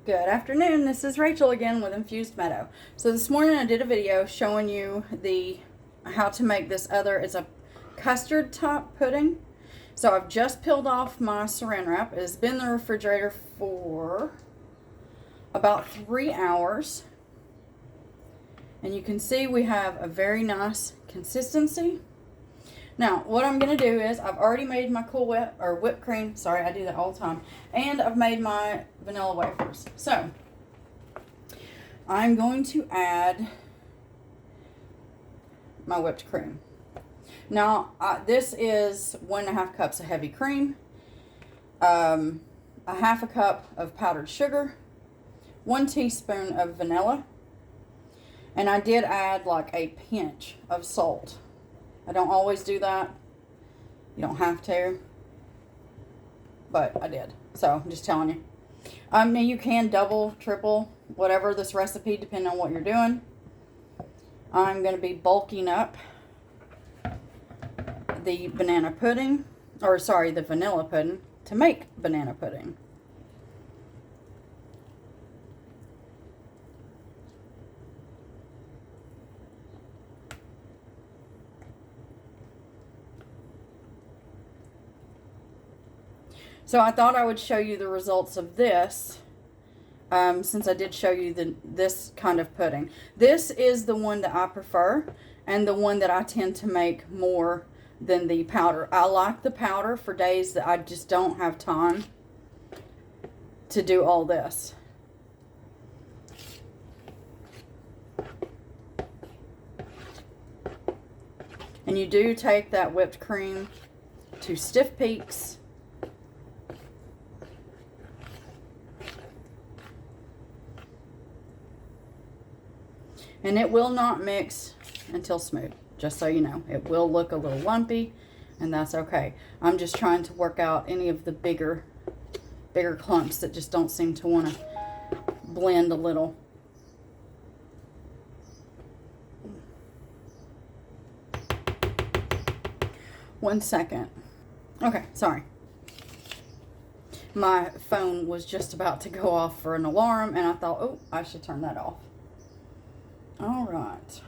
Good afternoon, this is Rachel again with Infused Meadow. So this morning I did a video showing you how to make this it's a custard top pudding. So I've just peeled off my saran wrap. It has been in the refrigerator for about 3 hours. And you can see we have a very nice consistency. Now, what I'm going to do is I've already made my Cool Whip, or whipped cream. Sorry, I do that all the time. And I've made my vanilla wafers. So, I'm going to add my whipped cream. Now, this is 1.5 cups of heavy cream, a half a cup of powdered sugar, 1 teaspoon of vanilla, and I did add like a pinch of salt. I don't always do that. You don't have to. But I did. So, I'm just telling you. Now you can double, triple, whatever this recipe, depending on what you're doing. I'm going to be bulking up the banana pudding, the vanilla pudding, to make banana pudding. So I thought I would show you the results of this, since I did show you this kind of pudding. This is the one that I prefer, and the one that I tend to make more than the powder. I like the powder for days that I just don't have time to do all this. And you do take that whipped cream to stiff peaks. And it will not mix until smooth, just so you know. It will look a little lumpy, and that's okay. I'm just trying to work out any of the bigger clumps that just don't seem to want to blend a little. One second. Okay, sorry. My phone was just about to go off for an alarm, and I thought, oh, I should turn that off. All right.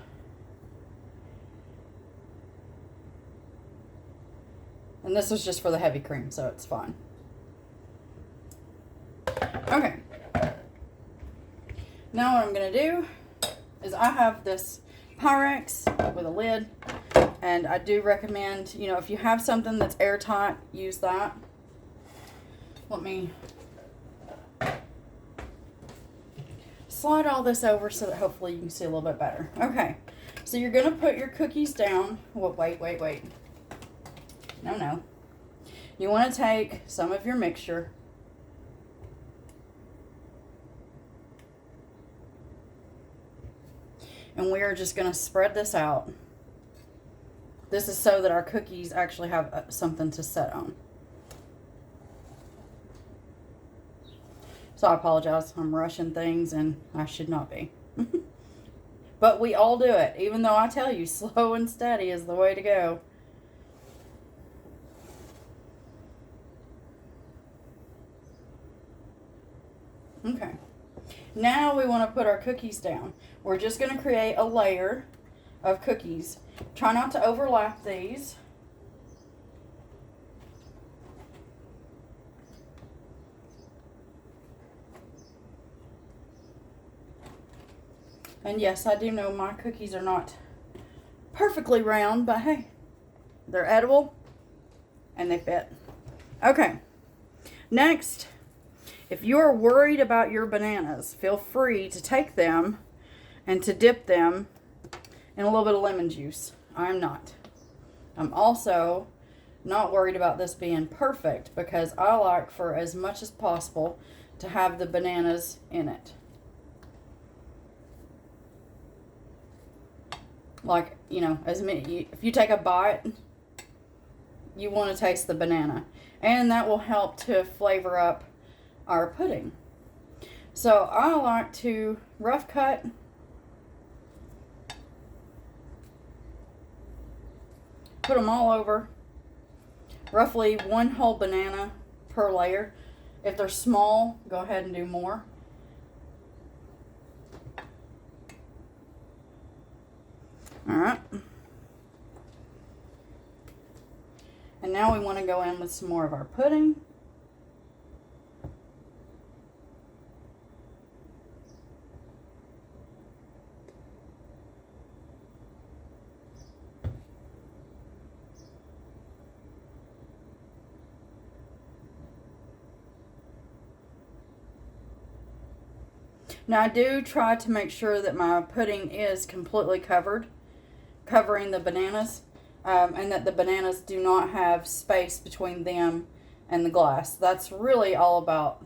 And this was just for the heavy cream, so it's fine. Okay. Now what I'm going to do is I have this Pyrex with a lid, and I do recommend, if you have something that's airtight, use that. Let me slide all this over so that hopefully you can see a little bit better. Okay, so you're going to put your cookies down. Well, wait. No. You want to take some of your mixture. And we are just going to spread this out. This is so that our cookies actually have something to set on. So I apologize. I'm rushing things, and I should not be. But we all do it. Even though I tell you, slow and steady is the way to go. Okay. Now we want to put our cookies down. We're just going to create a layer of cookies. Try not to overlap these. And yes, I do know my cookies are not perfectly round, but hey, they're edible and they fit. Okay, next, if you're worried about your bananas, feel free to take them and to dip them in a little bit of lemon juice. I'm not. I'm also not worried about this being perfect because I like, for as much as possible, to have the bananas in it. Like, if you take a bite, you want to taste the banana. And that will help to flavor up our pudding. So I like to rough cut. Put them all over. Roughly 1 whole banana per layer. If they're small, go ahead and do more. All right. And now we want to go in with some more of our pudding. Now I do try to make sure that my pudding is completely covering the bananas, and that the bananas do not have space between them and the glass. That's really all about,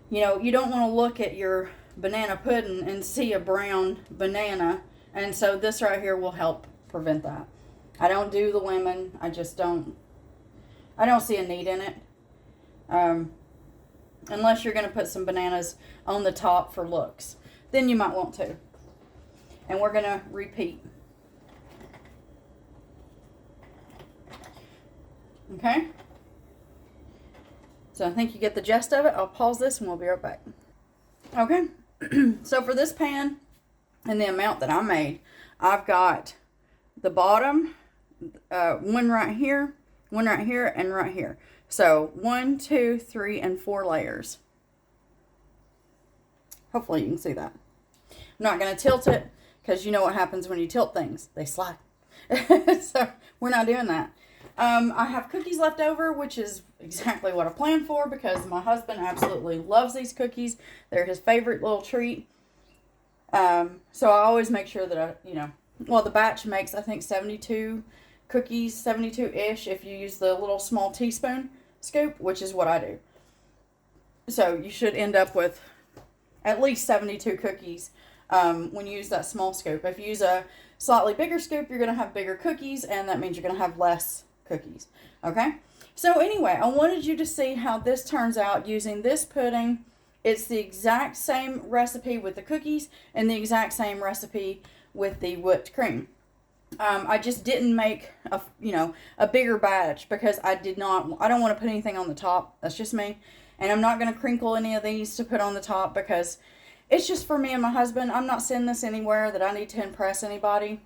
you know, you don't want to look at your banana pudding and see a brown banana, and so this right here will help prevent that. I don't do the lemon. I don't see a need in it. Unless you're going to put some bananas on the top for looks. Then you might want to. And we're going to repeat. Okay? So I think you get the gist of it. I'll pause this and we'll be right back. Okay? So for this pan and the amount that I made, I've got the bottom, one right here, and right here. So 1, 2, 3, and 4 layers. Hopefully you can see that. I'm not going to tilt it because you know what happens when you tilt things. They slide. So we're not doing that. I have cookies left over, which is exactly what I planned for because my husband absolutely loves these cookies. They're his favorite little treat. So I always make sure that the batch makes, I think, 72 cookies, 72-ish, if you use the little small teaspoon scoop, which is what I do. So you should end up with at least 72 cookies when you use that small scoop. If you use a slightly bigger scoop, you're going to have bigger cookies, and that means you're going to have less cookies. Okay? So anyway, I wanted you to see how this turns out using this pudding. It's the exact same recipe with the cookies and the exact same recipe with the whipped cream. I just didn't make a bigger batch because I don't want to put anything on the top. That's just me. And I'm not going to crinkle any of these to put on the top because it's just for me and my husband. I'm not sending this anywhere that I need to impress anybody.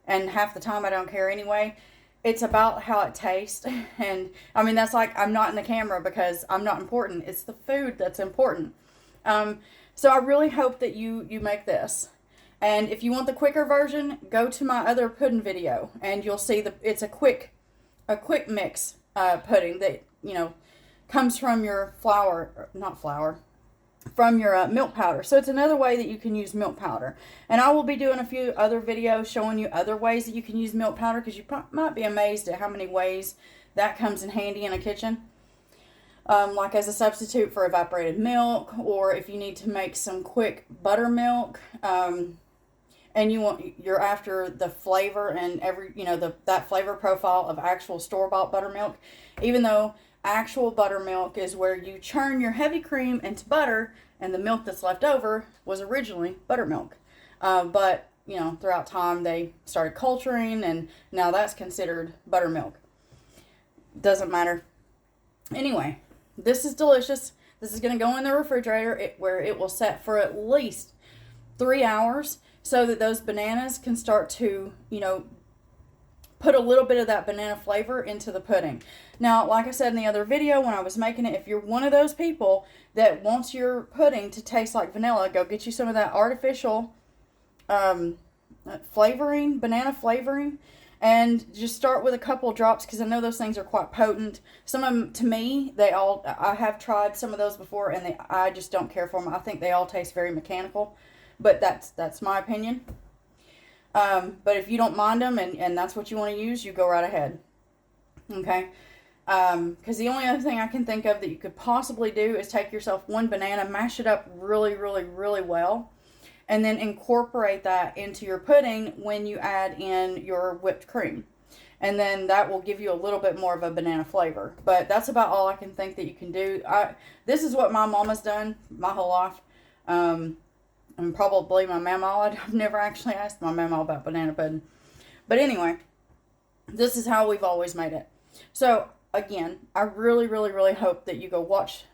And half the time I don't care anyway. It's about how it tastes. And I mean, that's like, I'm not in the camera because I'm not important. It's the food that's important. So I really hope that you make this. And if you want the quicker version, go to my other pudding video, and you'll see it's a quick mix pudding that comes from your from your milk powder. So it's another way that you can use milk powder. And I will be doing a few other videos showing you other ways that you can use milk powder because you might be amazed at how many ways that comes in handy in a kitchen. Like as a substitute for evaporated milk, or if you need to make some quick buttermilk. And you're after the flavor and that flavor profile of actual store-bought buttermilk, even though actual buttermilk is where you churn your heavy cream into butter, and the milk that's left over was originally buttermilk. But throughout time they started culturing, and now that's considered buttermilk. Doesn't matter. Anyway, this is delicious. This is going to go in the refrigerator where it will set for at least 3 hours. So that those bananas can start to, put a little bit of that banana flavor into the pudding. Now, like I said in the other video when I was making it, if you're one of those people that wants your pudding to taste like vanilla, go get you some of that artificial flavoring, banana flavoring, and just start with a couple drops because I know those things are quite potent. Some of them, to me, I have tried some of those before, and I just don't care for them. I think they all taste very mechanical. But that's my opinion. But if you don't mind them and that's what you want to use, you go right ahead. Okay? Because the only other thing I can think of that you could possibly do is take yourself one banana, mash it up really, really, really well, and then incorporate that into your pudding when you add in your whipped cream. And then that will give you a little bit more of a banana flavor. But that's about all I can think that you can do. This is what my mama's done my whole life. And probably my mama. I've never actually asked my mama about banana pudding. But anyway, this is how we've always made it. So, again, I really, really, really hope that you go watch,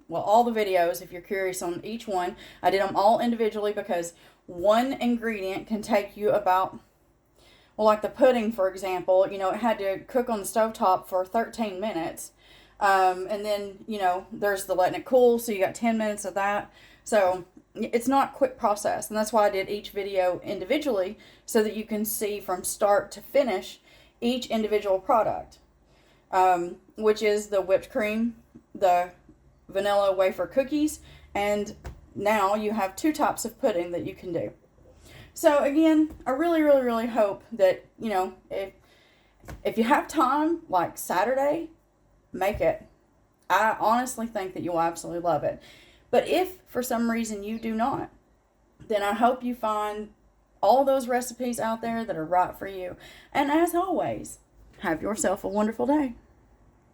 all the videos if you're curious on each one. I did them all individually because one ingredient can take you about, well, like the pudding, for example, you know, it had to cook on the stovetop for 13 minutes. And then, you know, there's the letting it cool, so you got 10 minutes of that. So it's not a quick process, and that's why I did each video individually, so that you can see from start to finish each individual product, which is the whipped cream, the vanilla wafer cookies, and now you have 2 types of pudding that you can do. So again, I really hope that, you know, if you have time, like Saturday, make it. I honestly think that you'll absolutely love it. But if for some reason you do not, then I hope you find all those recipes out there that are right for you. And as always, have yourself a wonderful day.